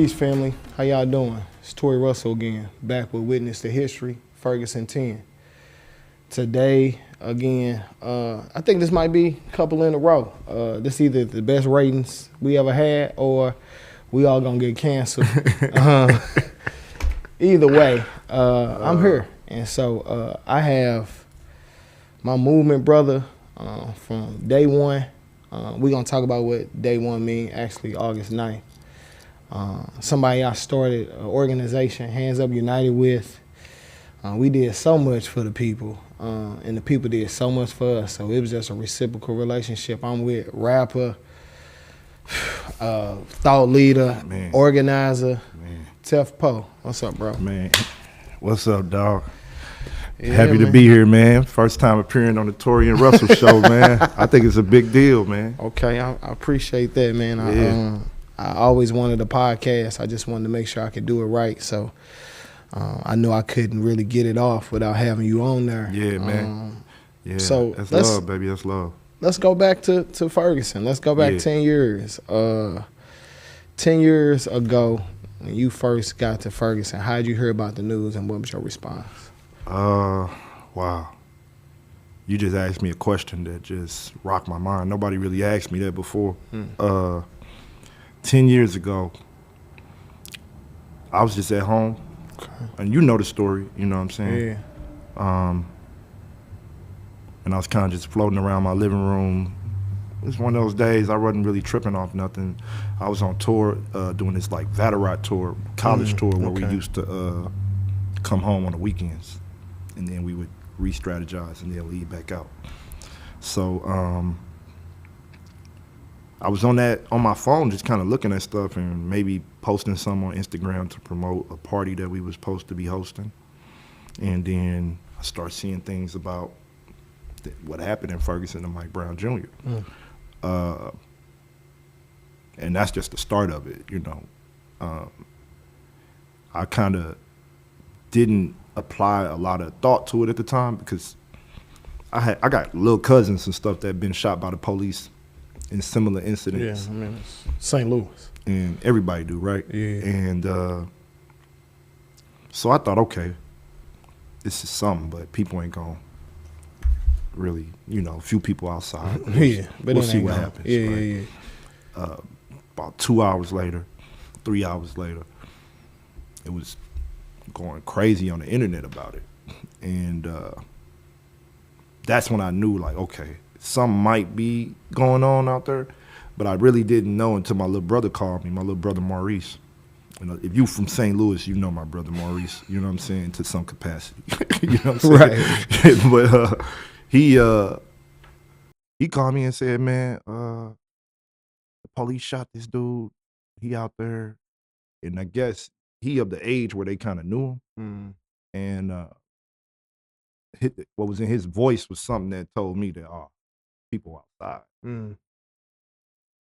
Peace, family. How y'all doing? It's Tory Russell again, back with Witness to History, Ferguson 10. Today, again, I think this might be a couple in a row. This either the best ratings we ever had or we all gonna get canceled. Either way, I'm here. And so I have my movement brother from day one. We're gonna talk about what day one mean, actually August 9th. Somebody I started an organization, Hands Up United with. We did so much for the people, and the people did so much for us. So it was just a reciprocal relationship. I'm with rapper, thought leader, organizer, Teff Poe. What's up, bro? Man, what's up, dog? Yeah, Happy to be here, man. First time appearing on the Tory and Russell show, man. I think it's a big deal, man. Okay, I appreciate that, man. Yeah. I always wanted a podcast. I just wanted to make sure I could do it right. So I knew I couldn't really get it off without having you on there. Yeah, man. Yeah, so that's love, baby. That's love. Let's go back to Ferguson. Let's go back 10 years. 10 years ago, when you first got to Ferguson, how did you hear about the news and what was your response? Wow. You just asked me a question that just rocked my mind. Nobody really asked me that before. 10 years ago, I was just at home. Okay. And you know the story, you know what I'm saying? Yeah. And I was kind of just floating around my living room. It's one of those days I wasn't really tripping off nothing. I was on tour doing this like Vaterot tour, college tour, where we used to come home on the weekends. And then we would re-strategize and then leave back out. So I was on my phone just kind of looking at stuff and maybe posting some on Instagram to promote a party that we was supposed to be hosting. And then I started seeing things about what happened in Ferguson to Mike Brown Jr. And that's just the start of it, you know. I kind of didn't apply a lot of thought to it at the time because I got little cousins and stuff that had been shot by the police in similar incidents. Yeah, I mean, it's St. Louis. And everybody do, right? Yeah. And so I thought, okay, this is something, but people ain't gonna really, you know, a few people outside. Yeah, but we'll see what happens. Yeah, right? yeah. About 2 hours later, 3 hours later, it was going crazy on the internet about it. And that's when I knew, like, okay, something might be going on out there, but I really didn't know until my little brother called me, my little brother Maurice. You know, if you from St. Louis, you know my brother Maurice, you know what I'm saying, to some capacity. You know what I'm saying? Right. But he called me and said, man, the police shot this dude. He out there. And I guess he of the age where they kind of knew him. And what was in his voice was something that told me that, people outside.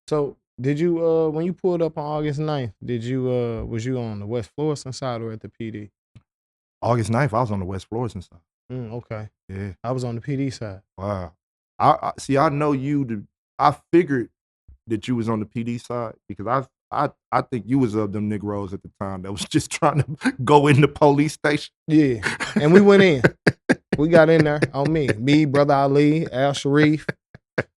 So did you when you pulled up on August 9th, did you was you on the West Florissant side or at the PD? August 9th, I was on the West Florissant side. Okay. Yeah. I was on the PD side. Wow. I see, I know I figured that you was on the PD side because I think you was of them Negroes at the time that was just trying to go in the police station. Yeah. And we went in. We got in there on me, Brother Ali, Al Sharif,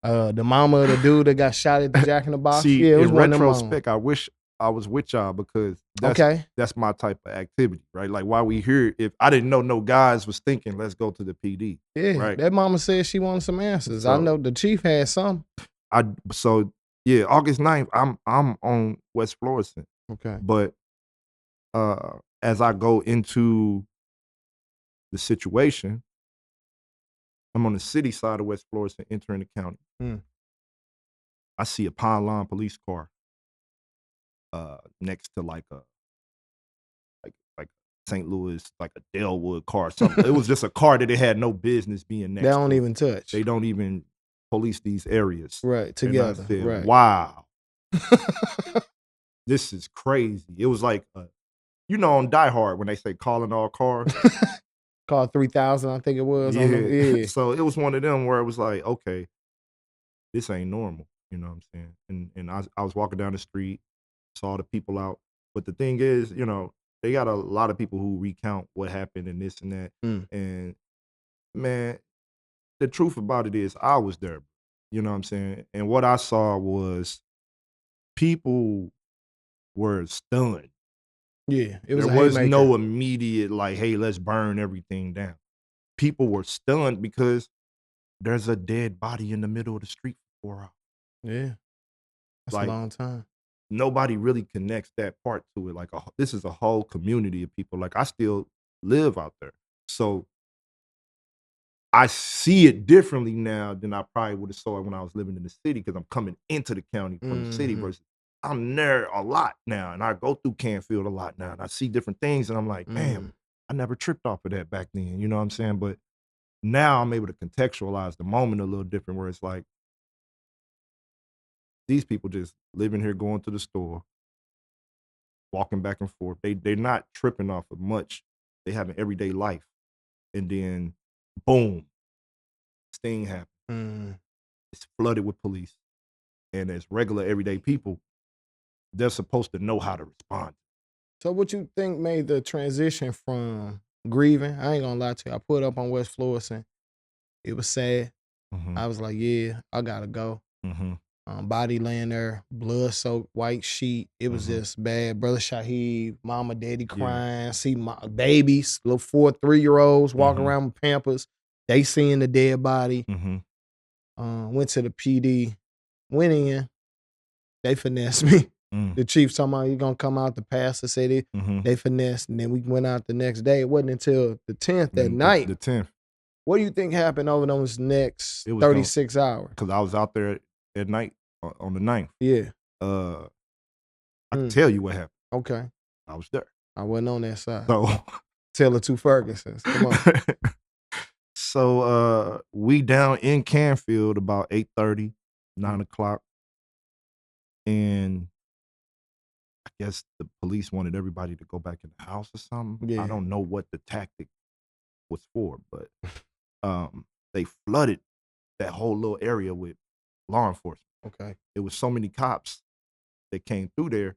the mama of the dude that got shot at the Jack in the Box. See, yeah, it was in one of them retrospect, I wish I was with y'all because that's my type of activity, right? Like while we here, if I didn't know no guys was thinking, let's go to the PD. Yeah, right? That mama said she wanted some answers. So, I know the chief had some. Yeah, August 9th, I'm on West Florissant. Okay. But as I go into the situation, I'm on the city side of West Florissant entering the county. I see a pylon police car next to like a St. Louis, like a Delwood car. Something. It was just a car that they had no business being next to. They don't even touch. They don't even police these areas. Right, together. And I said, right. Wow. This is crazy. It was like, you know, on Die Hard when they say calling all cars. Call 3000, I think it was. Yeah. So it was one of them where it was like, okay, this ain't normal. You know what I'm saying? And I was walking down the street, saw the people out. But the thing is, they got a lot of people who recount what happened and this and that. And man, the truth about it is I was there. You know what I'm saying? And what I saw was people were stunned. Yeah, it was There a was haymaker. no immediate like, hey, let's burn everything down. People were stunned because there's a dead body in the middle of the street for 4 hours. Yeah, that's Like, a long time. Nobody really connects that part to it. Like, this is a whole community of people. Like, I still live out there. So I see it differently now than I probably would have saw it when I was living in the city, because I'm coming into the county from the city versus I'm there a lot now, and I go through Canfield a lot now, and I see different things, and I'm like, damn, I never tripped off of that back then. You know what I'm saying? But now I'm able to contextualize the moment a little different, where it's like, these people just living here, going to the store, walking back and forth. They're not tripping off of much. They have an everyday life. And then, boom, this thing happens. It's flooded with police. And as regular everyday people, they're supposed to know how to respond. So what you think made the transition from grieving? I ain't gonna lie to you. I put up on West Florissant. It was sad. I was like, yeah, I gotta go. Body laying there, blood soaked white sheet. It was just bad. Brother Shaheed, mama, daddy crying. See my babies, little 4, 3-year-olds walking around with Pampers. They seeing the dead body. Went to the PD, went in. They finessed me. The chief talking about you gonna come out. The pastor said they finessed, and then we went out the next day. It wasn't until the 10th that night. The 10th. What do you think happened over those next 36 hours? Because I was out there at night on the 9th. Yeah. I can tell you what happened. Okay. I was there. I wasn't on that side. So tell the two Fergusons. Come on. So we down in Canfield about 8:30, 9 o'clock. And I guess the police wanted everybody to go back in the house or something. Yeah. I don't know what the tactic was for, but they flooded that whole little area with law enforcement. Okay. There was so many cops that came through there.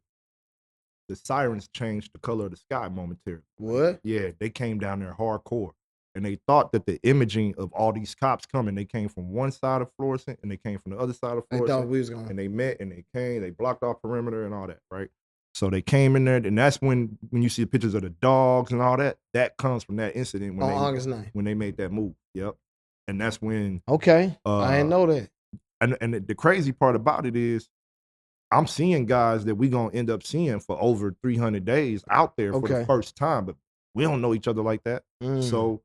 The sirens changed the color of the sky momentarily. What? Yeah, they came down there hardcore. And they thought that the imaging of all these cops coming, they came from one side of Florissant and they came from the other side of Florissant. They thought we was going. And they met and they came, they blocked off perimeter and all that, right? So they came in there, and that's when you see the pictures of the dogs and all that, that comes from that incident when August 9th. When they made that move. Yep. And that's when Okay. I didn't know that. And the crazy part about it is I'm seeing guys that we gonna end up seeing for over 300 days out there for the first time, but we don't know each other like that. So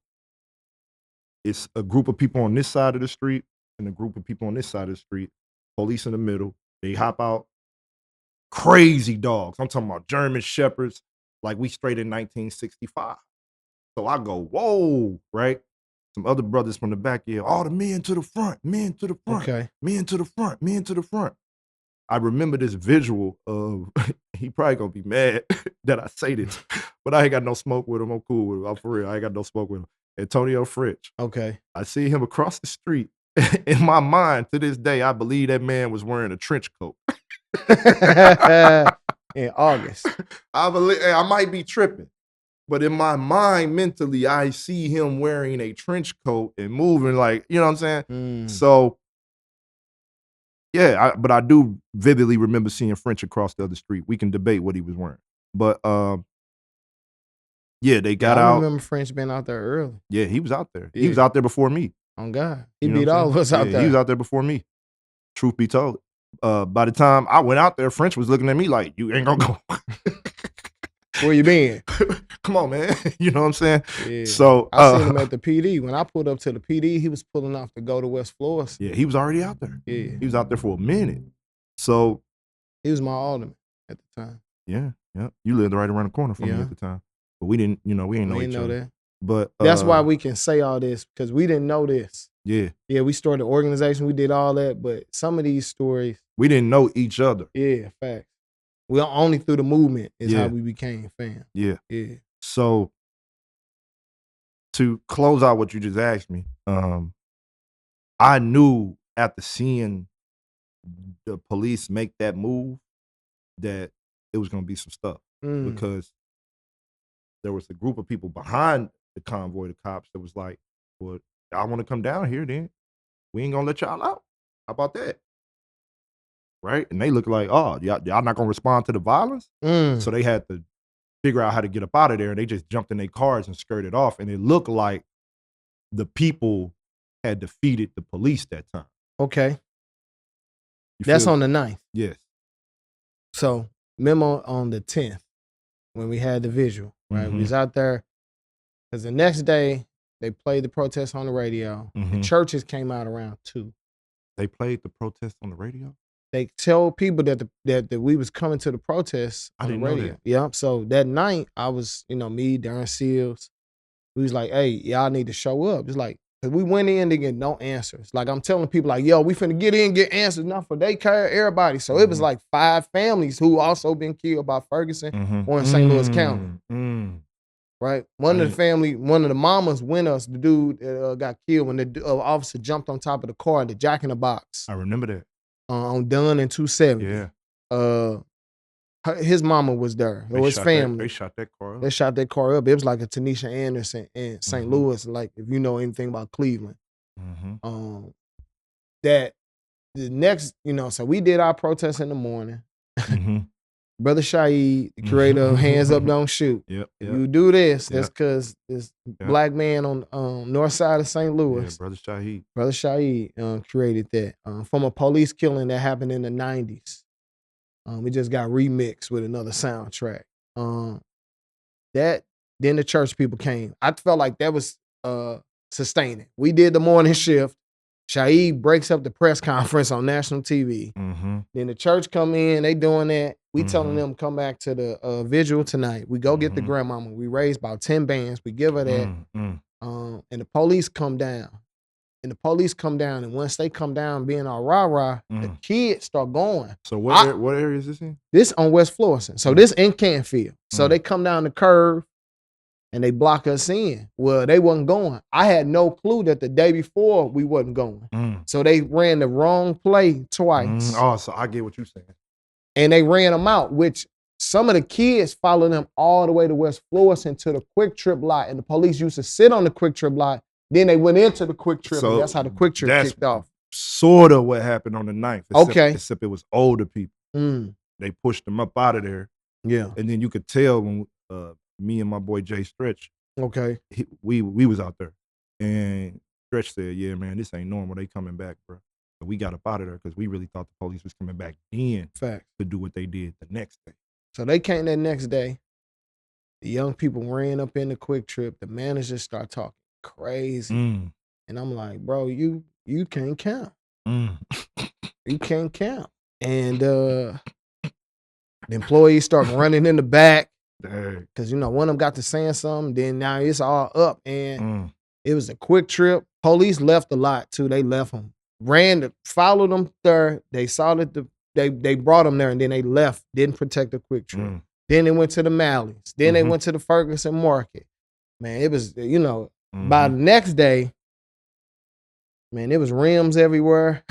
it's a group of people on this side of the street and a group of people on this side of the street, police in the middle. They hop out, crazy dogs. I'm talking about German Shepherds, like we straight in 1965. So I go, whoa, right? Some other brothers from the back here, all the men to the front, men to the front, men to the front, men to the front. I remember this visual of, he probably gonna be mad that I say this, but I ain't got no smoke with him. I'm cool with him. I'm for real. I ain't got no smoke with him. Antonio Fritch. Okay. I see him across the street. In my mind, to this day, I believe that man was wearing a trench coat. In August. I might be tripping, but in my mind, mentally, I see him wearing a trench coat and moving like, you know what I'm saying? So, yeah, but I do vividly remember seeing French across the other street. We can debate what he was wearing. But, yeah, they got out. I remember French being out there early. Yeah, he was out there. Yeah. He was out there before me. Oh, God. He beat all of us out there. He was out there before me. Truth be told. By the time I went out there, French was looking at me like, you ain't gonna go. Where you been? Come on, man. You know what I'm saying? Yeah. So I seen him at the PD. When I pulled up to the PD, he was pulling off to go to West Florissant. Yeah, he was already out there. Yeah. He was out there for a minute. So he was my alderman at the time. Yeah. You lived right around the corner from me at the time. But we didn't, we didn't know each other. That. But that's why we can say all this, because we didn't know this. Yeah. Yeah, we started the organization, we did all that, but some of these stories, we didn't know each other. Yeah, facts. We only through the movement is how we became fam. Yeah. Yeah. So to close out what you just asked me, I knew after seeing the police make that move that it was gonna be some stuff because there was a group of people behind the convoy, the cops, that was like, "Well, y'all want to come down here? Then we ain't gonna let y'all out. How about that?" Right? And they look like, "Oh, y'all not gonna respond to the violence?" So they had to figure out how to get up out of there, and they just jumped in their cars and skirted off. And it looked like the people had defeated the police that time. Okay. That's on the 9th. Yes. So memo on the 10th when we had the visual, right? We was out there because the next day they played the protest on the radio. The churches came out around 2. They played the protest on the radio? They told people that that we was coming to the protest on the radio. Yep. So that night I was, me, Darren Seals, we was like, hey, y'all need to show up. It's like, cause we went in to get no answers. Like I'm telling people like, yo, we finna get in, get answers, not for they care everybody. So it was like 5 families who also been killed by Ferguson or in St. Louis County. Right? One of the mamas went us, the dude got killed when the officer jumped on top of the car, the Jack in the Box. I remember that. On Dunn and 270. Yeah. His mama was there. Or his family. They shot that car up. They shot that car up. It was like a Tanisha Anderson in St. Louis, like if you know anything about Cleveland. That the next, so we did our protest in the morning. Brother Shaheed, the curator of Hands Up, Don't Shoot. If you do this, that's because this black man on north side of St. Louis. Yeah, Brother Shaheed. Brother Shaheed created that from a police killing that happened in the 90s. It just got remixed with another soundtrack. Then the church people came. I felt like that was sustaining. We did the morning shift. Shaheed breaks up the press conference on national TV. Then the church come in, they doing that. We telling them come back to the visual tonight. We go get the grandmama. We raise about 10 bands. We give her that. And the police come down. And once they come down being all rah-rah, the kids start going. So what area is this in? This on West Florissant. So this in Canfield. So they come down the curve and they block us in. Well, they wasn't going. I had no clue that the day before we wasn't going. So they ran the wrong play twice. Oh, so I get what you're saying. And they ran them out, which some of the kids followed them all the way to West Florissant to the Quick Trip lot. And the police used to sit on the Quick Trip lot. Then they went into the Quick Trip. So and that's how the Quick Trip kicked off. Sort of what happened on the 9th. Except it was older people. They pushed them up out of there. Yeah. And then you could tell when me and my boy Jay Stretch, we was out there. And Stretch said, yeah, man, this ain't normal. They coming back, bro. But we got up out of there because we really thought the police was coming back then to do what they did the next day. So they came that next day. The young people ran up in the Quick Trip. The managers start talking crazy. And I'm like, bro, you can't count. You can't count. And the employees start running in the back. Because, one of them got to saying something. Then now it's all up. And it was a Quick Trip. Police left a lot, too. They left them. Followed them there. They saw that they brought them there. And then they left. Didn't protect the Quick Trip. Then they went to the Malleys. Then they went to the Ferguson Market. Man, it was, by the next day, man, it was rims everywhere.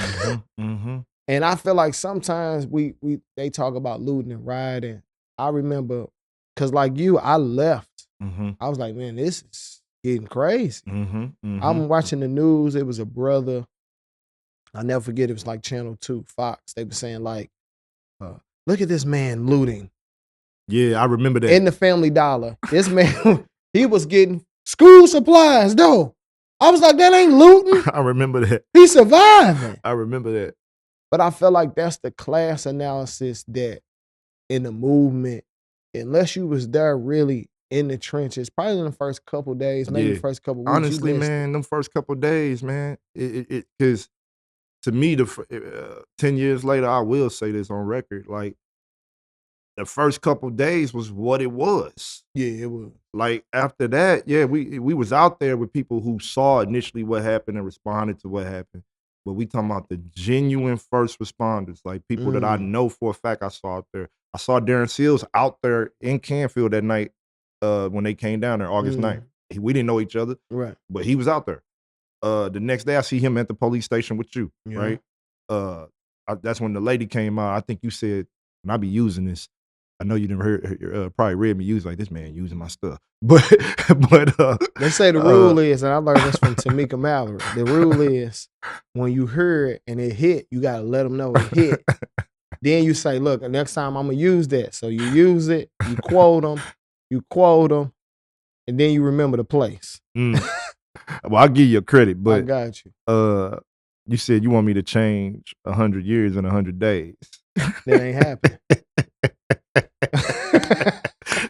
And I feel like sometimes they talk about looting and rioting. I remember, because like you, I left. I was like, man, this is getting crazy. I'm watching the news. It was a brother. I'll never forget, it was like Channel 2, Fox. They were saying like, look at this man looting. Yeah, I remember that. In the Family Dollar. This man, he was getting school supplies, though. I was like, that ain't looting. I remember that. He's surviving. I remember that. But I feel like that's the class analysis that in the movement, unless you was there really in the trenches, probably in the first couple days, maybe the first couple weeks. Honestly, man, them first couple days, man, because to me, 10 years later, I will say this on record, like, the first couple days was what it was. Yeah, it was. Like, after that, we was out there with people who saw initially what happened and responded to what happened. But we talking about the genuine first responders, like people that I know for a fact I saw out there. I saw Darren Seals out there in Canfield that night when they came down there, August 9th. We didn't know each other, right? But he was out there. The next day, I see him at the police station with you, right? That's when the lady came out. I think you said, and I be using this, I know you never heard, probably read me use like this man using my stuff, but they say the rule is, and I learned this from Tamika Mallory. The rule is when you hear it and it hit, you gotta let them know it hit. Then you say, look, next time I'm gonna use that. So you use it, you quote them, and then you remember the place. Well, I'll give you credit, but I got you. You said you want me to change 100 years in 100 days. That ain't happening.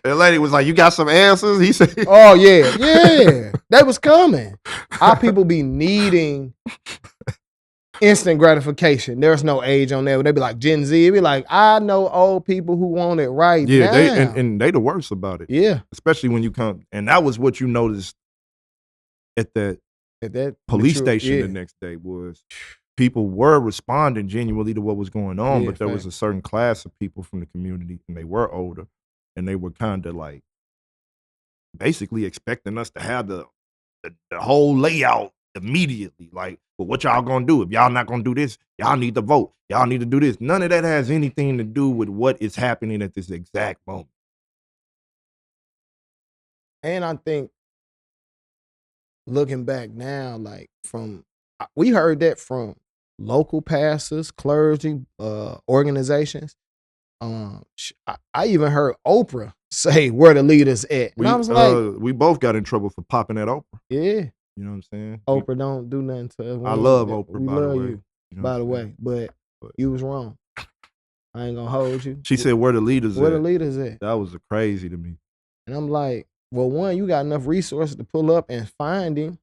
The lady was like, "You got some answers?" He said, "Oh yeah, that was coming." Our people be needing instant gratification. There's no age on there. They be like Gen Z. It be like, I know old people who want it right now. Yeah, they the worst about it. Yeah, especially when you come, and that was what you noticed at that police station the next day was people were responding genuinely to what was going on, but there was a certain class of people from the community, and they were older, and they were kind of like basically expecting us to have the whole layout immediately. Like, well, what y'all gonna do? If y'all not gonna do this, y'all need to vote. Y'all need to do this. None of that has anything to do with what is happening at this exact moment. And I think looking back now, like we heard that from local pastors, clergy, organizations. I even heard Oprah say where the leaders at. And I was like, we both got in trouble for popping at Oprah. Yeah. You know what I'm saying? Oprah don't do nothing to us. I love Oprah, we by love the way. You, by the way. But you was wrong. I ain't gonna hold you. She said where the leaders at. Where the leaders at? That was crazy to me. And I'm like, well, one, you got enough resources to pull up and find him.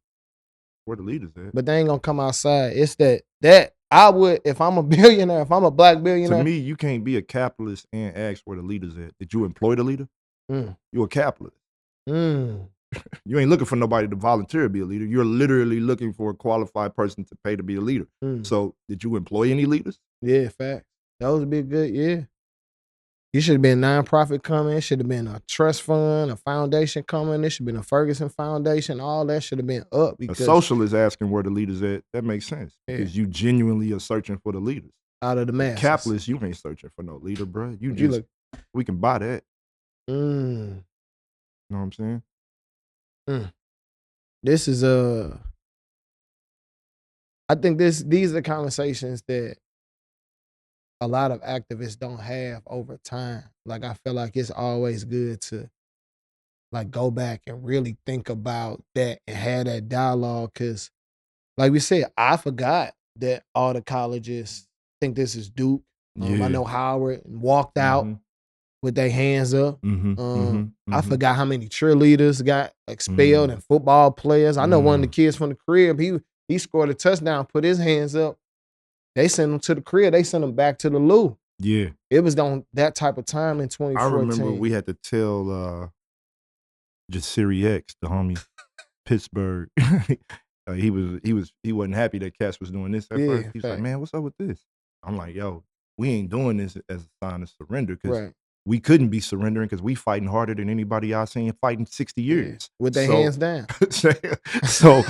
Where the leaders at? But they ain't gonna come outside. It's that I would, if I'm a billionaire, if I'm a black billionaire. To me, you can't be a capitalist and ask where the leaders at. Did you employ the leader? You're a capitalist. You ain't looking for nobody to volunteer to be a leader. You're literally looking for a qualified person to pay to be a leader. So did you employ any leaders? Yeah, fact. That would be good, yeah. You should have been a nonprofit coming. It should have been a trust fund, a foundation coming. It should have been a Ferguson Foundation. All that should have been up. Because a socialist asking where the leaders at, that makes sense. Yeah. Because you genuinely are searching for the leaders. Out of the masses. Capitalist, you ain't searching for no leader, bro. We can buy that. You know what I'm saying? This is I think these are conversations that a lot of activists don't have over time. Like, I feel like it's always good to like go back and really think about that and have that dialogue. Cause like we said, I forgot that all the colleges think this is Duke. I know Howard walked out with their hands up. I forgot how many cheerleaders got expelled and football players. I know one of the kids from the crib, he scored a touchdown, put his hands up. They sent him to the crib. They sent him back to the loo. Yeah. It was on that type of time in 2014. I remember we had to tell just Siri X, the homie, Pittsburgh. He wasn't happy that Cass was doing this at first. He's like, man, what's up with this? I'm like, yo, we ain't doing this as a sign of surrender because we couldn't be surrendering because we fighting harder than anybody y'all seen fighting 60 years. With their hands down. So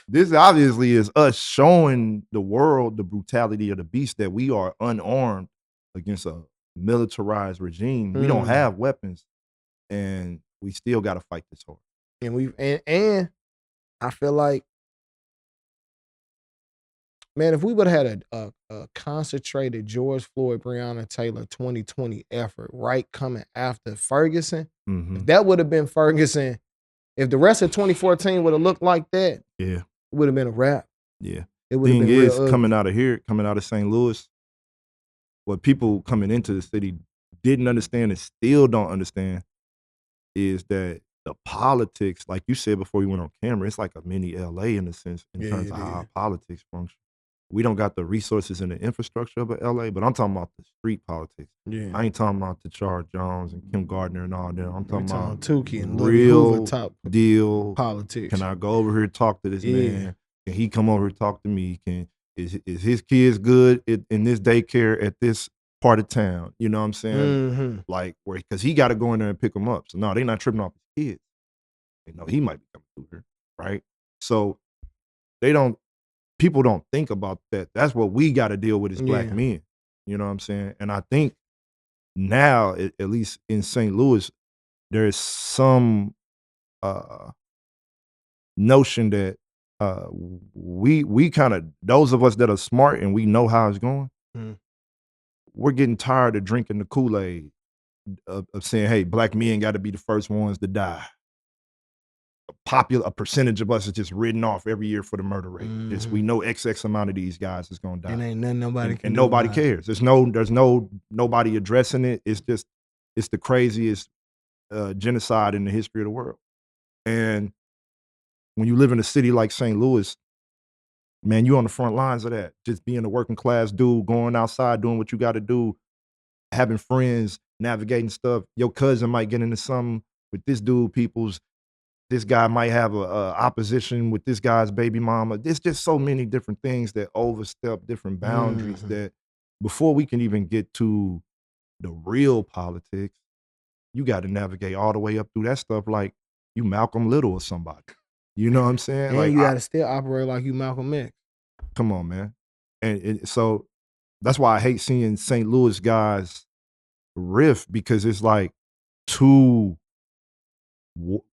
this obviously is us showing the world the brutality of the beast, that we are unarmed against a militarized regime. We don't have weapons, and we still got to fight this hard. And I feel like, man, if we would have had a concentrated George Floyd, Breonna Taylor 2020 effort right coming after Ferguson, if that would have been Ferguson, if the rest of 2014 would have looked like that, it would have been a wrap. Yeah. It would have been real ugly. Coming out of here, coming out of St. Louis, what people coming into the city didn't understand and still don't understand is that the politics, like you said before you went on camera, it's like a mini LA in a sense in terms of how our politics function. We don't got the resources and the infrastructure of LA, but I'm talking about the street politics. Yeah. I ain't talking about the Charles Jones and Kim Gardner and all them. I'm talking about Tukey and real top deal politics. Can I go over here and talk to this man? Can he come over and talk to me? Is his kids good in this daycare at this part of town? You know what I'm saying? Like, because he got to go in there and pick them up. So no, they not tripping off his kids. They know he might be coming through here, right? So people don't think about that. That's what we got to deal with as black men. You know what I'm saying? And I think now, at least in St. Louis, there's some notion that we kind of, those of us that are smart and we know how it's going, we're getting tired of drinking the Kool-Aid of saying, hey, black men got to be the first ones to die. A percentage of us is just written off every year for the murder rate. We know XX amount of these guys is gonna die, and ain't nothing nobody can and do nobody about cares. There's nobody addressing it. It's the craziest genocide in the history of the world. And when you live in a city like St. Louis, man, you on the front lines of that. Just being a working class dude, going outside, doing what you got to do, having friends, navigating stuff. Your cousin might get into something with this dude. This guy might have a opposition with this guy's baby mama. There's just so many different things that overstep different boundaries that before we can even get to the real politics, you got to navigate all the way up through that stuff like you Malcolm Little or somebody. You know what I'm saying? And like you got to still operate like you Malcolm X. Come on, man. And so that's why I hate seeing St. Louis guys riff, because it's like two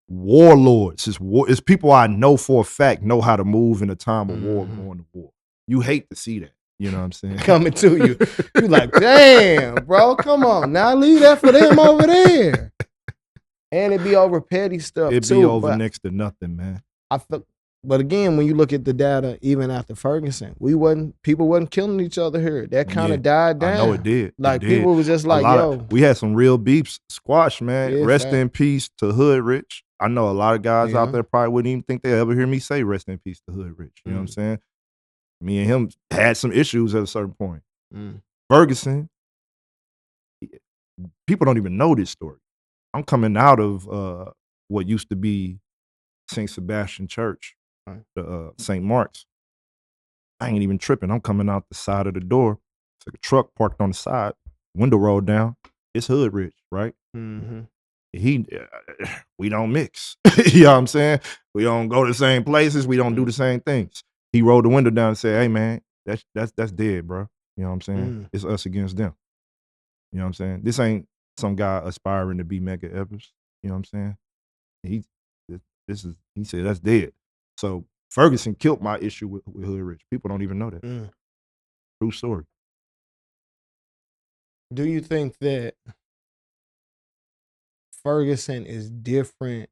warlords. It's people I know for a fact know how to move in a time of war, going to war. You hate to see that. You know what I'm saying? Coming to you. You like, damn, bro, come on. Now leave that for them over there. And it be over petty stuff too. It be over next to nothing, man. But again, when you look at the data, even after Ferguson, people wasn't killing each other here. That kind of died down. I know it did. Like people was just like, yo. We had some real beefs squash, man. Yeah, rest in peace to Hood Rich. I know a lot of guys out there probably wouldn't even think they ever hear me say rest in peace to Hood Rich. You know what I'm saying? Me and him had some issues at a certain point. Ferguson, people don't even know this story. I'm coming out of what used to be St. Sebastian Church, St. Mark's. I ain't even tripping. I'm coming out the side of the door. It's like a truck parked on the side, window rolled down. It's Hood Rich, right? We don't mix. You know what I'm saying? We don't go to the same places. We don't do the same things. He rolled the window down and said, hey man, that's dead, bro. You know what I'm saying? It's us against them. You know what I'm saying? This ain't some guy aspiring to be Mega Evers. You know what I'm saying? He said that's dead. So Ferguson killed my issue with Hood Rich. People don't even know that. True story. Do you think that Ferguson is different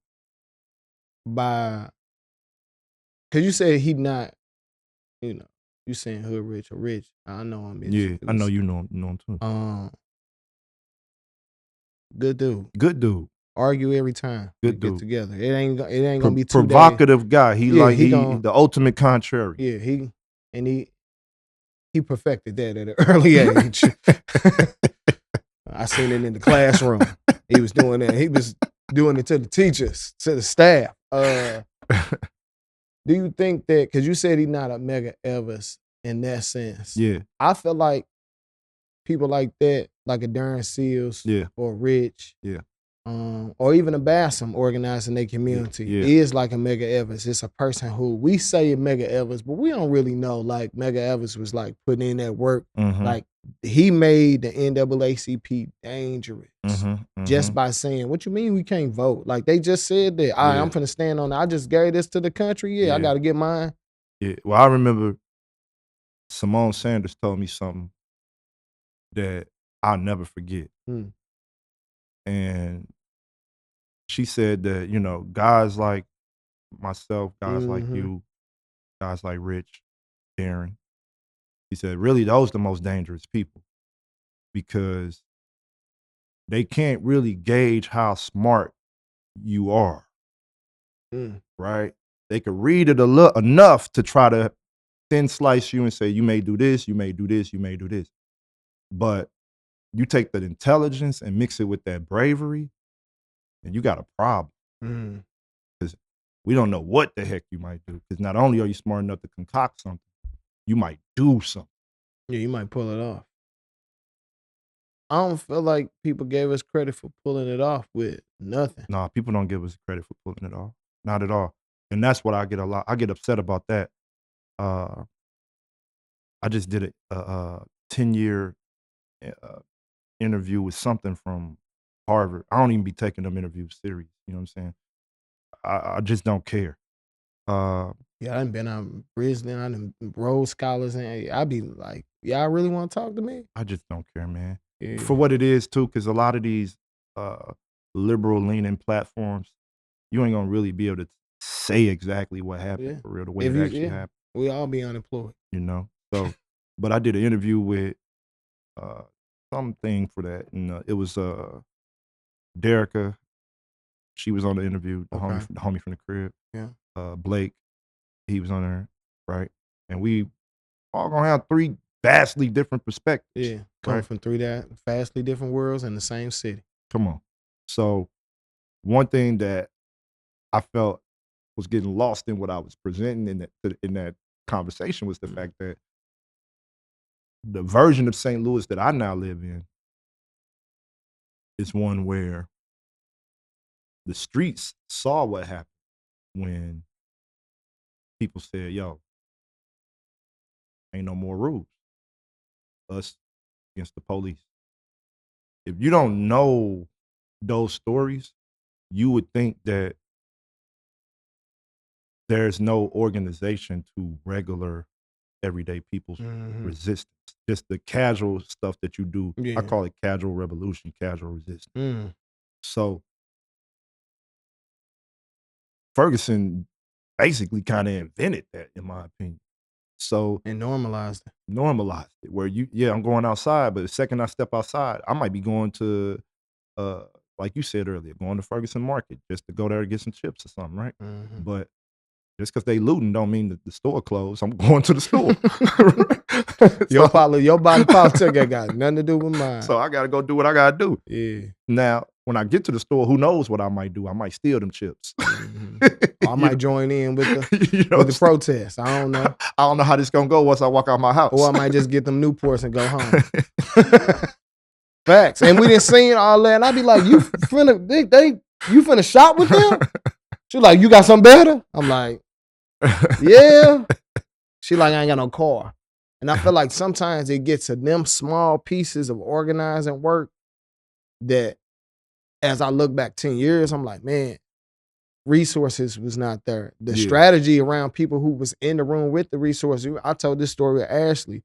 because you said he not, you saying Hood Rich or Rich. I know him. Yeah, I know you know him too. Good dude. Good dude. Argue every time. Good dude. Get together. It ain't gonna be too provocative guy. He the ultimate contrary. Yeah, he perfected that at an early age. I seen it in the classroom. He was doing that. He was doing it to the teachers, to the staff. Do you think that, because you said he's not a Mega Evers in that sense. Yeah. I feel like people like that, like a Darren Seals or Rich, or even a Bassam organizing their community is like a Mega Evers. It's a person who we say Mega Evers, but we don't really know. Like Mega Evers was like putting in that work. Like he made the NAACP dangerous just by saying, what you mean we can't vote? Like they just said that, all right, I'm finna stand on it. I just gave this to the country. I got to get mine. Yeah. Well, I remember Simone Sanders told me something that I'll never forget. And she said that, guys like myself, guys like you, guys like Rich, Darren, she said, really, those are the most dangerous people because they can't really gauge how smart you are, right? They could read it enough to try to thin slice you and say, you may do this, you may do this, you may do this. But you take that intelligence and mix it with that bravery, and you got a problem. Because we don't know what the heck you might do. Because not only are you smart enough to concoct something, you might do something. Yeah, you might pull it off. I don't feel like people gave us credit for pulling it off with nothing. Nah, people don't give us credit for pulling it off. Not at all. And that's what I get upset about that. I just did a 10-year interview with something from Harvard. I don't even be taking them interviews serious. You know what I'm saying? I just don't care. Yeah, I done been on Brisbane, I done rolled scholars, and I be like, y'all really want to talk to me? I just don't care, man. Yeah. For what it is too, because a lot of these liberal leaning platforms, you ain't gonna really be able to say exactly what happened for real, the way it actually happened. We all be unemployed. You know? So, but I did an interview with something for that, and it was Derica. She was on the interview, the homie from the crib. Yeah. Blake, he was on there, right? And we all gonna have 3 vastly different perspectives. Yeah, coming from 3 vastly different worlds in the same city. Come on. So one thing that I felt was getting lost in what I was presenting in that conversation was the fact that the version of St. Louis that I now live in is one where the streets saw what happened when people said, yo, ain't no more rules. Us against the police. If you don't know those stories, you would think that there's no organization to regular everyday people's resistance. Just the casual stuff that you do. I call it casual revolution, casual resistance. So Ferguson basically kind of invented that, in my opinion. So and normalized it. Where I'm going outside, but the second I step outside, I might be going to like you said earlier, going to Ferguson Market just to go there to get some chips or something, right? But just because they looting don't mean that the store closed. I'm going to the store. Your body politic ain't got nothing to do with mine. So I got to go do what I got to do. Yeah. Now, when I get to the store, who knows what I might do? I might steal them chips. I might join in with the protest. I don't know. I don't know how this gonna go once I walk out my house. Or I might just get them Newports and go home. Facts. And we didn't see all that. And I'd be like, you finna shop with them? She like, you got something better? I'm like, yeah. She like, I ain't got no car. And I feel like sometimes it gets to them small pieces of organizing work that as I look back 10 years, I'm like, man, resources was not there. The strategy around people who was in the room with the resources. I told this story with Ashley,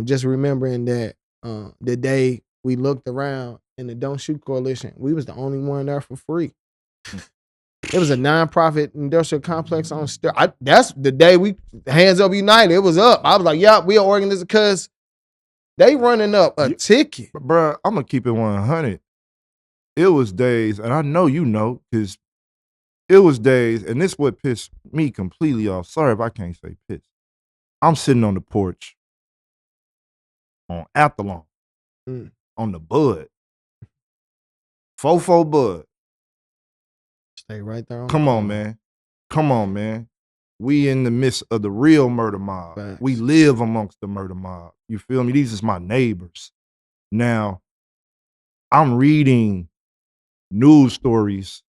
just remembering that the day we looked around in the Don't Shoot Coalition, we was the only one there for free. It was a nonprofit industrial complex on that's the day we Hands Up United. It was up. I was like, yeah, we are organizing because they running up a ticket. Bruh, I'm going to keep it 100. It was days, and I know you know, because it was days, and this what pissed me completely off. Sorry if I can't say pissed. I'm sitting on the porch on Athlon, on the Bud. 4-4 Bud. Stay right there. Come on, man. We in the midst of the real murder mob. Facts. We live amongst the murder mob. You feel me? These is my neighbors. Now, I'm reading news stories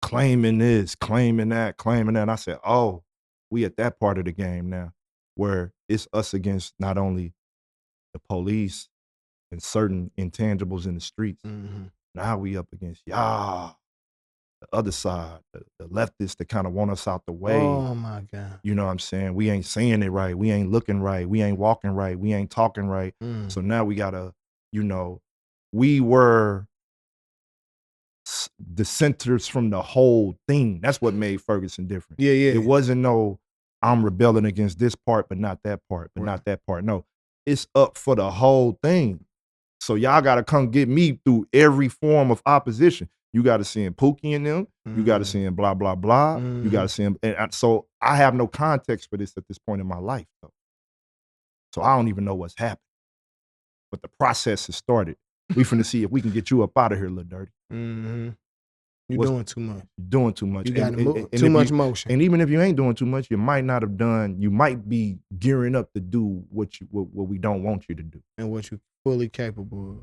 claiming this, claiming that. And I said, oh, we at that part of the game now where it's us against not only the police and certain intangibles in the streets. Now we up against y'all. The other side, the leftists that kind of want us out the way. Oh my God. You know what I'm saying? We ain't saying it right. We ain't looking right. We ain't walking right. We ain't talking right. So now we gotta, we were dissenters from the whole thing. That's what made Ferguson different. Yeah. It wasn't I'm rebelling against this part, but not that part, but not that part. No, it's up for the whole thing. So y'all gotta come get me through every form of opposition. You got to send Pookie in them. You got to send blah, blah, blah. You got to send. So I have no context for this at this point in my life, though. So I don't even know what's happening. But the process has started. We finna see if we can get you up out of here, Lil Dirty. You're doing too much. You're doing too much. You got too much motion. And even if you ain't doing too much, you might not have done, you might be gearing up to do what we don't want you to do. And what you're fully capable of.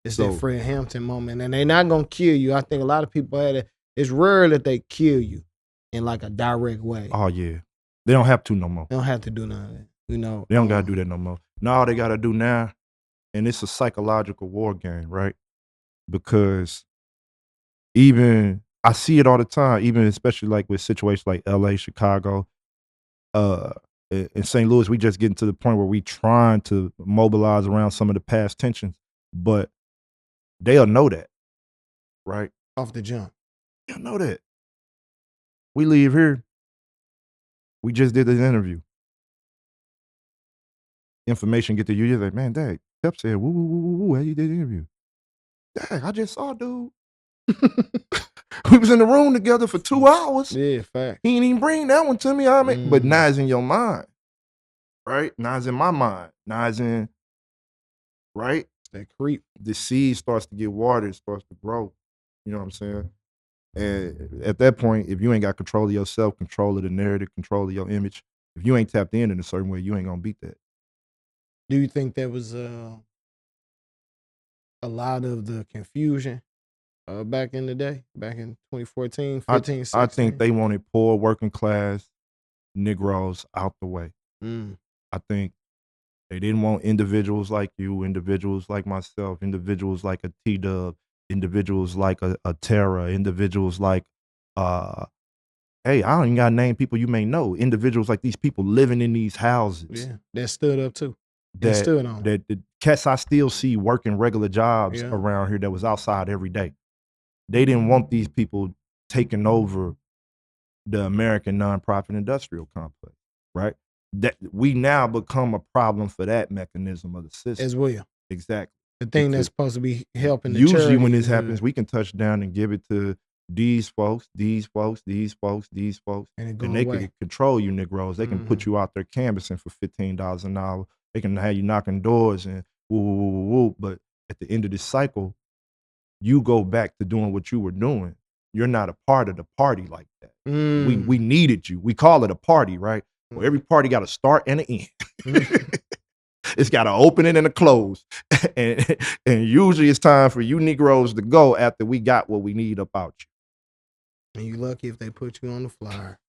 It's that Fred Hampton moment, and they're not gonna kill you. I think a lot of people had it. It's rare that they kill you in like a direct way. Oh yeah, they don't have to no more. They don't have to do none of that. They don't gotta do that no more. Now all they gotta do now And it's a psychological war game, right? Because even I see it all the time, even especially like with situations like LA, Chicago, in St. Louis, we just getting to the point where we trying to mobilize around some of the past tensions, but they'll know that, right? Off the jump. They'll know that. We leave here. We just did this interview. Information get to you. You're like, man, Dad, Teff said, woo, woo, woo, woo, woo, how you did the interview? Dad, I just saw dude. We was in the room together for 2 hours. Yeah, fact. He ain't even bring that one to me. I mean, but now it's in your mind, right? Now it's in my mind. Now it's in, right? That creep. The seed starts to get watered, starts to grow. You know what I'm saying? And at that point, if you ain't got control of yourself, control of the narrative, control of your image, if you ain't tapped in a certain way, you ain't gonna beat that. Do you think there was a lot of the confusion back in the day, back in 2014, 15, 16? I think they wanted poor working class Negroes out the way. I think they didn't want individuals like you, individuals like myself, individuals like a T-Dub, individuals like a Terra, individuals like, hey, I don't even got to name people you may know, individuals like these people living in these houses. Yeah, that stood up too. That stood on. That the cats I still see working regular jobs around here that was outside every day. They didn't want these people taking over the American nonprofit industrial complex, right? That we now become a problem for that mechanism of the system as well. Exactly. The thing that's supposed to be helping the usually when this happens, we can touch down and give it to these folks, these folks, these folks, these folks, and they can control you Negroes. They can put you out there canvassing for $15 an hour. They can have you knocking doors and woo, woo, woo, woo. But at the end of this cycle, you go back to doing what you were doing. You're not a part of the party like that. We needed you. We call it a party, right? Well, every party got a start and an end. It's got an opening and a close. and usually it's time for you Negroes to go after we got what we need about you. And you lucky if they put you on the flyer.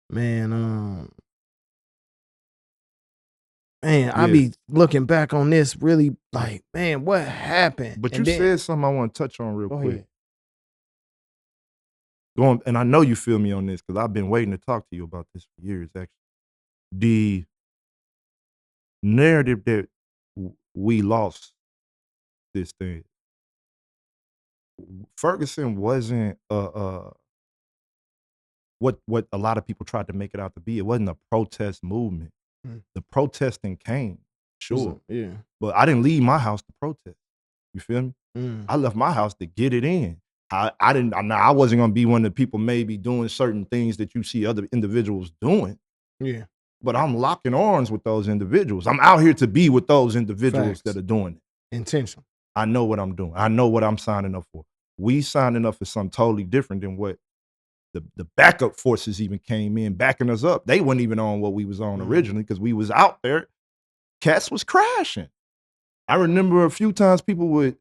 Man, I be looking back on this really like, man, what happened? But you said something I want to touch on real quick. And I know you feel me on this because I've been waiting to talk to you about this for years, actually. The narrative that we lost this thing. Ferguson wasn't what a lot of people tried to make it out to be. It wasn't a protest movement. The protesting came, sure. Yeah. But I didn't leave my house to protest. You feel me? I left my house to get it in. I wasn't gonna be one of the people maybe doing certain things that you see other individuals doing. Yeah. But I'm locking arms with those individuals. I'm out here to be with those individuals that are doing it. Intentional. I know what I'm doing. I know what I'm signing up for. We signing up for something totally different than what the backup forces even came in backing us up. They weren't even on what we was on originally because we was out there. Cats was crashing. I remember a few times people would,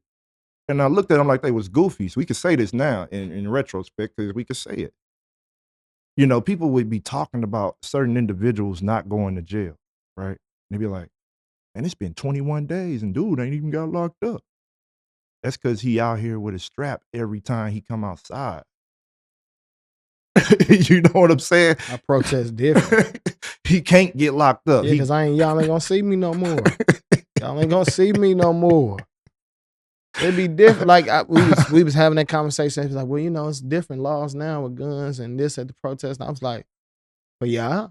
and I looked at them like they was goofy. So we could say this now in retrospect because we could say it. You know, people would be talking about certain individuals not going to jail, right? And they'd be like, man, it's been 21 days and dude ain't even got locked up. That's because he out here with a strap every time he come outside. You know what I'm saying? I protest different. He can't get locked up. Yeah, because y'all ain't gonna see me no more. Y'all ain't gonna see me no more. It'd be different. Like we was having that conversation. He was like, well, you know, it's different laws now with guns and this at the protest. And I was like, but yeah.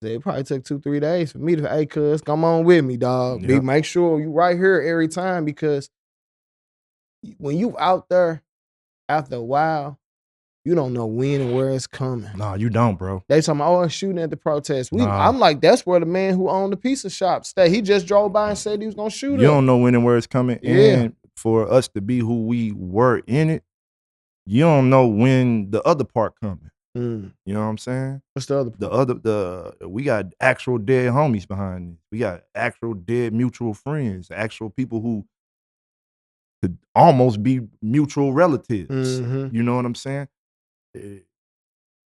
It probably took 2-3 days for me to, hey, cuz, come on with me, dog. Yep. Make sure you right here every time because when you out there, after a while, you don't know when and where it's coming. Nah, you don't, bro. They talking about, oh, shooting at the protest. I'm like, that's where the man who owned the pizza shop stay. He just drove by and said he was gonna shoot. You don't know when and where it's coming. Yeah. And for us to be who we were in it, you don't know when the other part coming. You know what I'm saying? What's the other part? We got actual dead homies behind this. We got actual dead mutual friends, actual people who could almost be mutual relatives. You know what I'm saying?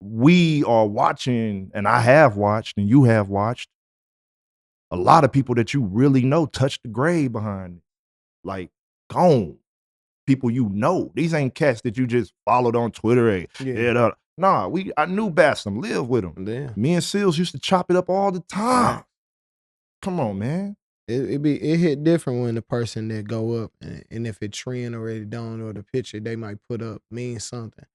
We are watching, and I have watched, and you have watched, a lot of people that you really know touched the grave behind it. Like, gone. People you know. These ain't cats that you just followed on Twitter. Nah, I knew Bassam, lived with him. Yeah. Me and Seals used to chop it up all the time. Right. Come on, man. It hit different when the person that go up and if it trend already done or the picture they might put up means something.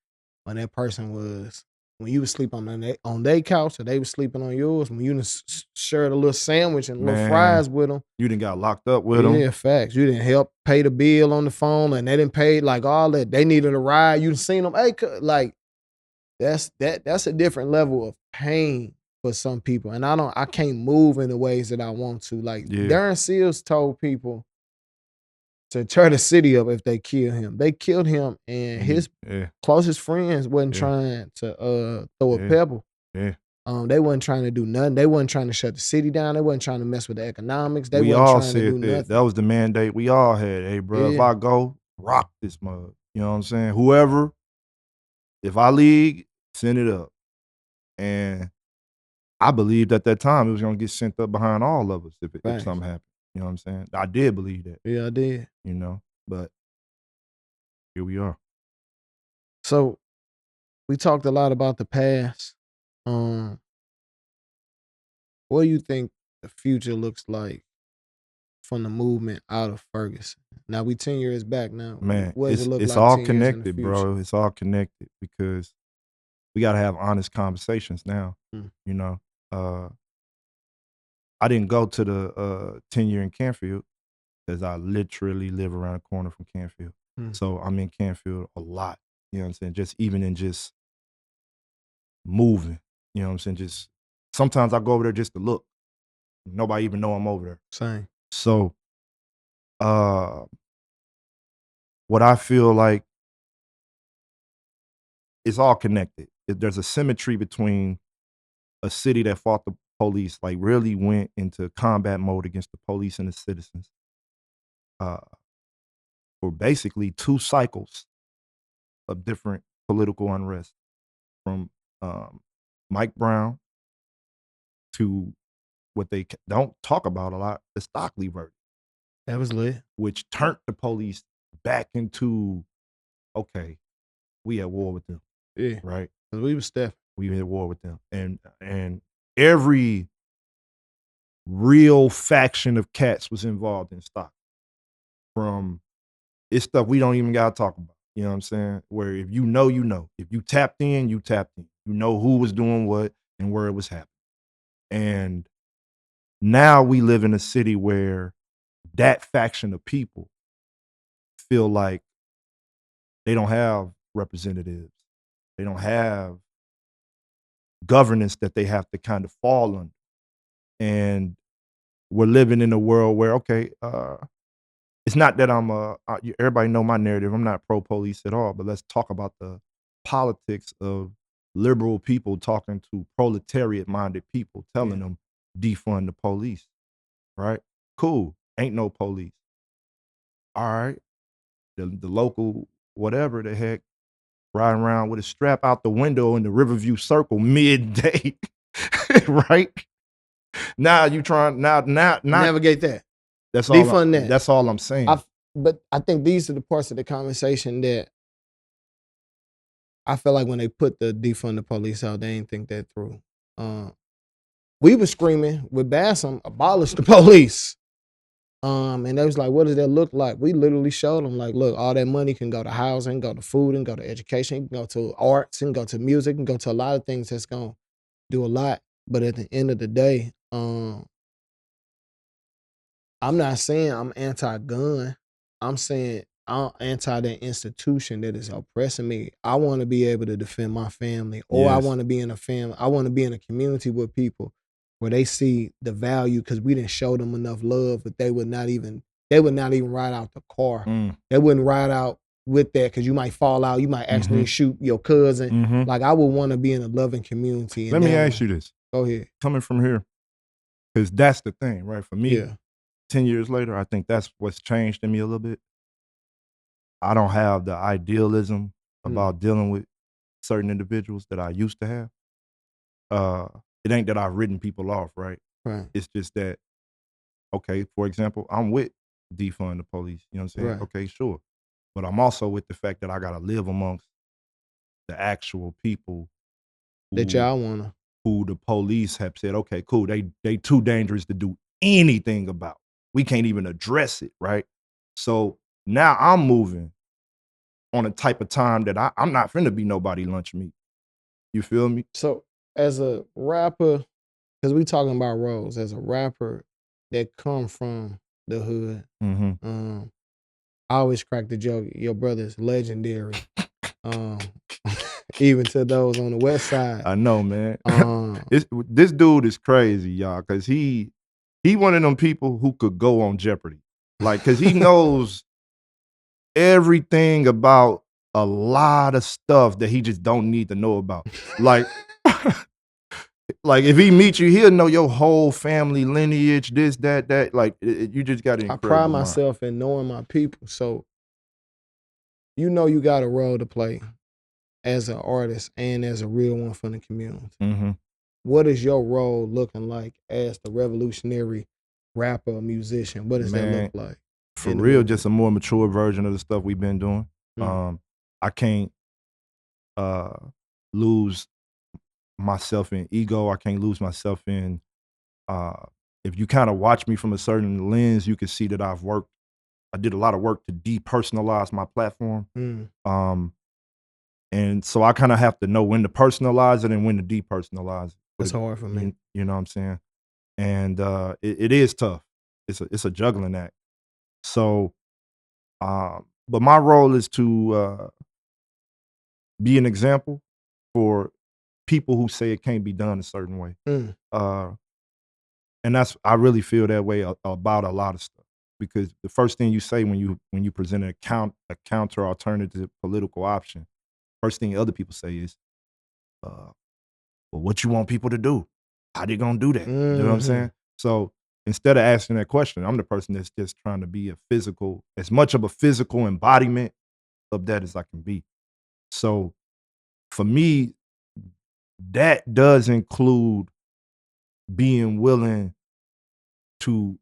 When that person was when you was sleeping on their couch or they was sleeping on yours, when you shared a little sandwich and little fries with them. You done got locked up with them. Yeah, facts. You didn't help pay the bill on the phone and they didn't pay like all that. They needed a ride. You done seen them. Hey, like that's a different level of pain for some people. And I can't move in the ways that I want to. Like Darren Seals told people to tear the city up if they kill him. They killed him and his closest friends wasn't trying to throw a pebble. Yeah. They wasn't trying to do nothing. They wasn't trying to shut the city down. They wasn't trying to mess with the economics. They we wasn't all trying to do nothing. That was the mandate we all had. Hey, bro, if I go, rock this mug. You know what I'm saying? Whoever, if I league, send it up. And I believed at that time it was going to get sent up behind all of us if something happened. You know what I'm saying? I did believe that. Yeah, I did. You know, but here we are. So we talked a lot about the past. What do you think the future looks like from the movement out of Ferguson? Now we 10 years back now. Man, what does it look it's like all 10 connected, years in the future? bro. It's all connected because we got to have honest conversations now. You know, I didn't go to the 10-year in Canfield because I literally live around the corner from Canfield. So I'm in Canfield a lot. You know what I'm saying? Just even in just moving. You know what I'm saying? Just sometimes I go over there just to look. Nobody even know I'm over there. Same. So what I feel like it's all connected. There's a symmetry between a city that fought the police, like really went into combat mode against the police and the citizens for basically 2 cycles of different political unrest, from Mike Brown to what they don't talk about a lot, the Stockley verdict. That was lit. Which turned the police back into, okay, we at war with them. Yeah. Right? Because we was Steph. We at war with them. And every real faction of cats was involved in Stock. From it's stuff we don't even gotta talk about. You know what I'm saying? Where if you know, you know. If you tapped in, you tapped in. You know who was doing what and where it was happening. And now we live in a city where that faction of people feel like they don't have representatives. They don't have governance that they have to kind of fall under. And we're living in a world where, okay, it's not that everybody know my narrative. I'm not pro-police at all, but let's talk about the politics of liberal people talking to proletariat-minded people, telling them defund the police, right? Cool, ain't no police. All right, the local whatever the heck riding around with a strap out the window in the Riverview Circle midday, right? Now you trying now navigate that. That's all. Defund that. That's all I'm saying. But I think these are the parts of the conversation that I feel like when they put the defund the police out, they ain't think that through. We were screaming with Bassam, abolish the police. And they was like, what does that look like? We literally showed them like, look, all that money can go to housing, go to food, and go to education, can go to arts, and go to music, and go to a lot of things that's gonna do a lot. But at the end of the day, I'm not saying I'm anti-gun. I'm saying I'm anti that institution that is oppressing me. I want to be able to defend my family, or I want to be in a family. I want to be in a community with people where they see the value because we didn't show them enough love, but they would not even ride out the car. They wouldn't ride out with that because you might fall out. You might accidentally shoot your cousin. Like I would want to be in a loving community. Let me ask you this. Go ahead. Coming from here, because that's the thing, right? For me, 10 years later, I think that's what's changed in me a little bit. I don't have the idealism about dealing with certain individuals that I used to have. It ain't that I've written people off, right? Right. It's just that okay, for example, I'm with defund the police. You know what I'm saying? Right. Okay, sure. But I'm also with the fact that I gotta live amongst the actual people That who y'all wanna. who the police have said, okay, cool, they too dangerous to do anything about. We can't even address it, right? So now I'm moving on a type of time that I'm not finna be nobody lunch meat. You feel me? So as a rapper, because we talking about roles, as a rapper that come from the hood, Mm-hmm. I always crack the joke, your brother's legendary. Um, even to those on the west side. I know, man. Um, This dude is crazy, y'all, because he one of them people who could go on Jeopardy. Like, cause he knows everything about a lot of stuff that he just don't need to know about. Like, like if he meets you, he'll know your whole family lineage, this, that. Like, you just got an I pride incredible mind. myself in knowing my people. So you know you got a role to play as an artist and as a real one for the community. Mm-hmm. What is your role looking like as the revolutionary rapper or musician? What does that Man, look like? for in the real, movement? just a more mature version of the stuff we've been doing. I can't lose myself in ego. I can't lose myself in if you kind of watch me from a certain lens, you can see that I did a lot of work to depersonalize my platform. And so I kind of have to know when to personalize it and when to depersonalize it. That's hard for me. You know what I'm saying? And it is tough. It's a juggling act. So but my role is to be an example for people who say it can't be done a certain way. And I really feel that way about a lot of stuff, because the first thing you say when you present a counter alternative political option, first thing other people say is, well, what you want people to do? How they gonna do that? You know what I'm saying? So instead of asking that question, I'm the person that's just trying to be as much of a physical embodiment of that as I can be. So for me, that does include being willing to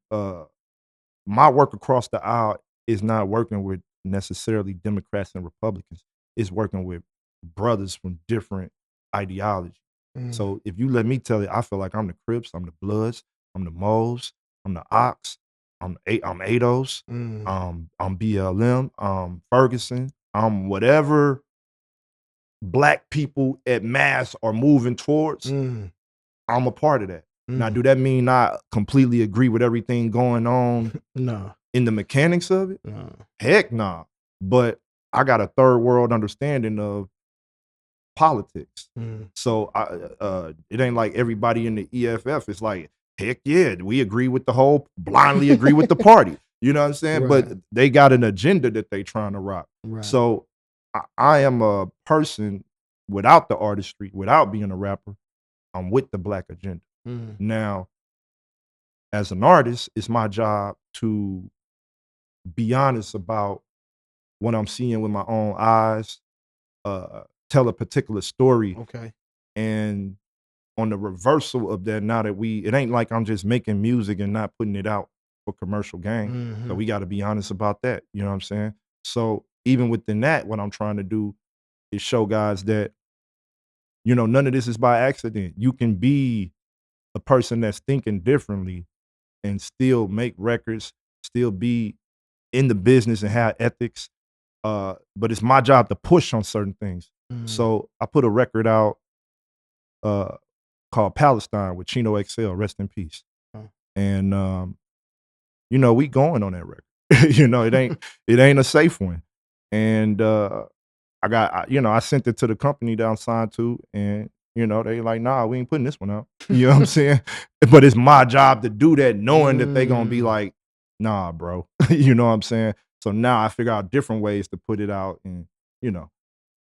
my work across the aisle is not working with necessarily Democrats and Republicans. It's working with brothers from different ideologies. So if you let me tell you, I feel like I'm the Crips, I'm the Bloods, I'm the Moes, I'm the Ox, I'm ADOS, I'm BLM, Ferguson, I'm whatever black people at mass are moving towards. I'm a part of that. Now, do that mean I completely agree with everything going on No. in the mechanics of it? No. Heck nah. But I got a third world understanding of politics. So it ain't like everybody in the EFF is like, heck yeah, we agree with blindly agree with the party. You know what I'm saying? Right. But they got an agenda that they trying to rock. Right. So I am a person without the artistry, without being a rapper. I'm with the black agenda. Now, as an artist, it's my job to be honest about what I'm seeing with my own eyes, tell a particular story. Okay. And on the reversal of that, now that it ain't like I'm just making music and not putting it out for commercial gain. So we got to be honest about that. You know what I'm saying? So even within that, what I'm trying to do is show guys that, none of this is by accident. You can be a person that's thinking differently and still make records, still be in the business and have ethics. But it's my job to push on certain things. So I put a record out called Palestine with Chino XL, rest in peace. And we going on that record. it ain't a safe one. And I sent it to the company that I'm signed to, and they like, nah, we ain't putting this one out. You know what I'm saying? But it's my job to do that, knowing that they gonna be like, nah, bro. You know what I'm saying? So now I figure out different ways to put it out, and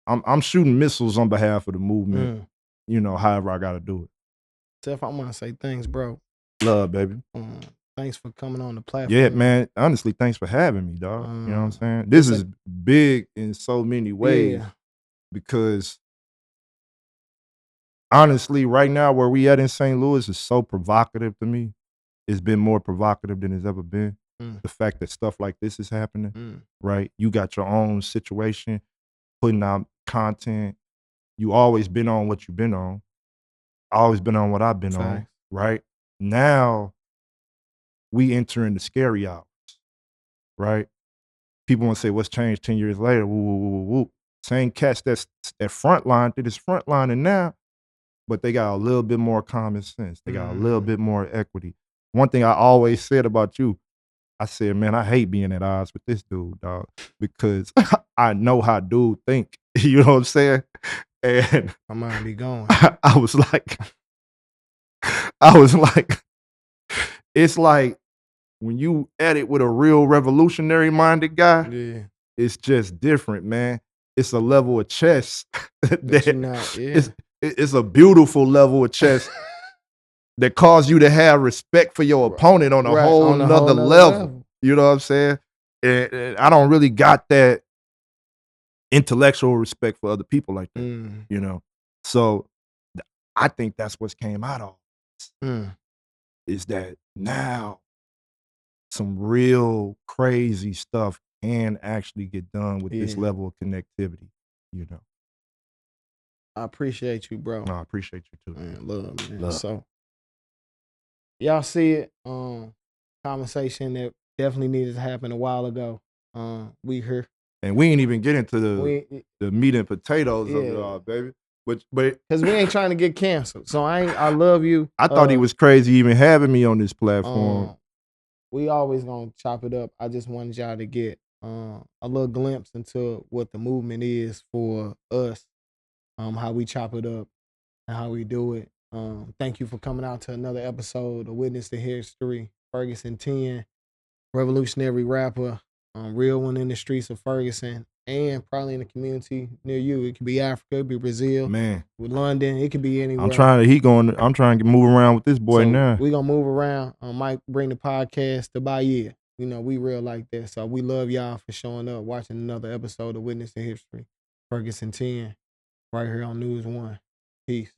I'm shooting missiles on behalf of the movement. However I got to do it. Teff, I want to say thanks, bro. Love, baby. Thanks for coming on the platform. Yeah, man. Honestly, thanks for having me, dog. You know what I'm saying? This is big in so many ways because honestly, right now where we at in St. Louis is so provocative to me. it's been more provocative than it's ever been. Mm. The fact that stuff like this is happening, Mm. right? You got your own situation, putting out content. You always been on what you've been on. I always been on what I've been on, right? Now we entering the scary hours, right? People want to say, what's changed 10 years later? Woo, woo, woo, woo, woo. Same cats that's that front line did this front line and now, but they got a little bit more common sense. They got a little bit more equity. One thing I always said about you, I said, man, I hate being at odds with this dude, dog, because I know how dude think. You know what I'm saying? And My mind be going. I was like, it's like when you at it with a real revolutionary minded guy, Yeah. it's just different, man. It's a level of chess that it's a beautiful level of chess that cause you to have respect for your opponent on a whole nother level. You know what I'm saying? And I don't really got that intellectual respect for other people like that, you know? So I think that's what's came out of this, is that now some real crazy stuff can actually get done with this level of connectivity, you know? I appreciate you, bro. No, I appreciate you too. Man, love, man. Love. So y'all see it. Conversation that definitely needed to happen a while ago. We here. And we ain't even get into the meat and potatoes of it all, baby. But because we ain't trying to get canceled. So I love you. I thought he was crazy even having me on this platform. We always gonna chop it up. I just wanted y'all to get a little glimpse into what the movement is for us, how we chop it up and how we do it. Thank you for coming out to another episode of Witness the History. Ferguson 10, revolutionary rapper, real one in the streets of Ferguson and probably in the community near you. It could be Africa, it could be Brazil, man, with London, it could be anywhere. I'm trying to move around with this boy now. We gonna move around. Mike bring the podcast to Bahia. You know, we real like that. So we love y'all for showing up, watching another episode of Witness the History. Ferguson 10, right here on News 1. Peace.